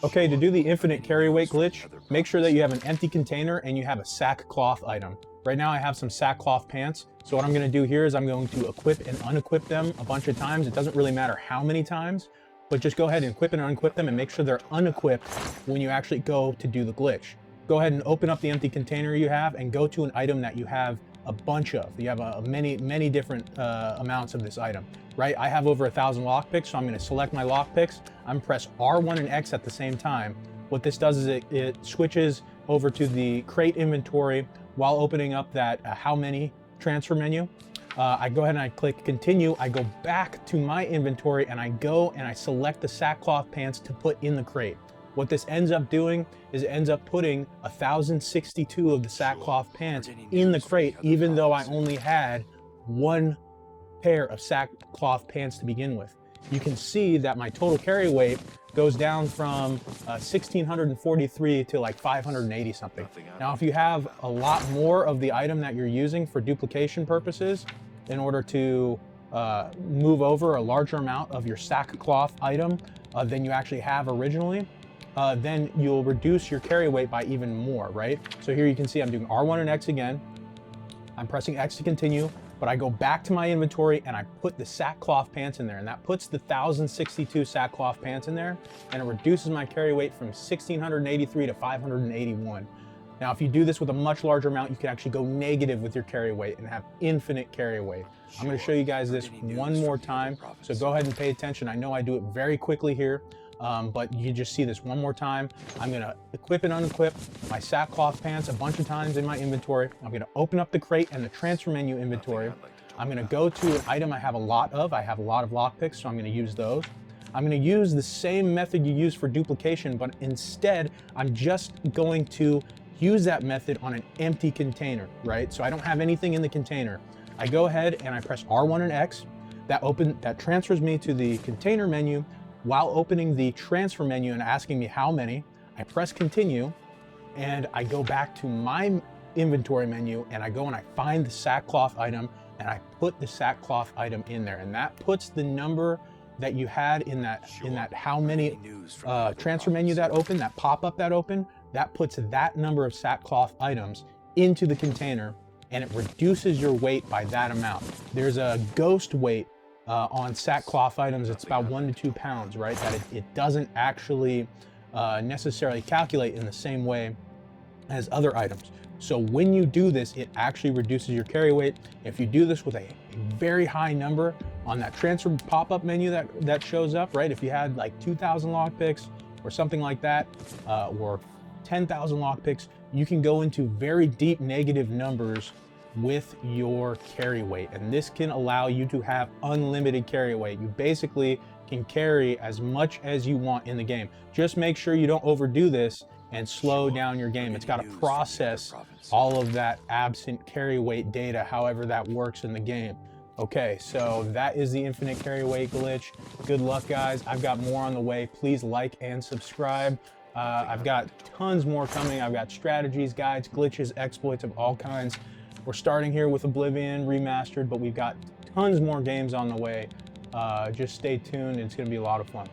Okay, to do the infinite carry weight glitch, make sure that you have an empty container and you have a sackcloth item. Right now I have some sackcloth pants, so what I'm going to do here is I'm going to equip and unequip them a bunch of times. It doesn't really matter how many times, but just go ahead and equip and unequip them and make sure they're unequipped when you actually go to do the glitch. Go ahead and open up the empty container you have and go to an item that you have a bunch of. You have many different amounts of this item, right? I have over 1,000 lockpicks, so I'm going to select my lockpicks. I'm press R1 and X at the same time. What this does is it switches over to the crate inventory while opening up that how many transfer menu. I go ahead and I click continue. I go back to my inventory and I go and I select the sackcloth pants to put in the crate. What this ends up doing is it ends up putting 1,062 of the sackcloth pants in the crate, even though I only had one pair of sackcloth pants to begin with. You can see that my total carry weight goes down from 1,643 to like 580 something. Now, if you have a lot more of the item that you're using for duplication purposes, in order to move over a larger amount of your sackcloth item than you actually have originally, then you'll reduce your carry weight by even more, right? So here you can see I'm doing R1 and X again. I'm pressing X to continue, but I go back to my inventory and I put the sackcloth pants in there, and that puts the 1,062 sackcloth pants in there, and it reduces my carry weight from 1,683 to 581. Now, if you do this with a much larger amount, you can actually go negative with your carry weight and have infinite carry weight. I'm going to show you guys this one more time, so go ahead and pay attention. I know I do it very quickly here, but you just see this one more time. I'm going to equip and unequip my sackcloth pants a bunch of times in my inventory. I'm going to open up the crate and the transfer menu inventory. I'm going to go to an item I have a lot of. I have a lot of lockpicks, so I'm going to use those. I'm going to use the same method you use for duplication, but instead I'm just going to use that method on an empty container, right? So I don't have anything in the container. I go ahead and I press R1 and X. That transfers me to the container menu while opening the transfer menu and asking me how many. I press continue and I go back to my inventory menu and I go and I find the sackcloth item and I put the sackcloth item in there, and that puts the number that you had in that how many transfer menu that opened, that pop-up that opened, that puts that number of sackcloth items into the container, and it reduces your weight by that amount. There's a ghost weight on sackcloth items. It's about 1 to 2 pounds, right? That it doesn't actually necessarily calculate in the same way as other items. So when you do this, it actually reduces your carry weight. If you do this with a very high number on that transfer pop-up menu that shows up, right? If you had like 2,000 lockpicks or something like that, or 10,000 lockpicks, you can go into very deep negative numbers with your carry weight, and this can allow you to have unlimited carry weight. You basically can carry as much as you want in the game. Just make sure you don't overdo this and slow down your game. It's got to process all of that absent carry weight data, however that works in the game. Okay, so that is the infinite carry weight glitch. Good luck, guys. I've got more on the way. Please like and subscribe. I've got tons more coming. I've got strategies, guides, glitches, exploits of all kinds. We're starting here with Oblivion Remastered, but we've got tons more games on the way. Just stay tuned. It's going to be a lot of fun.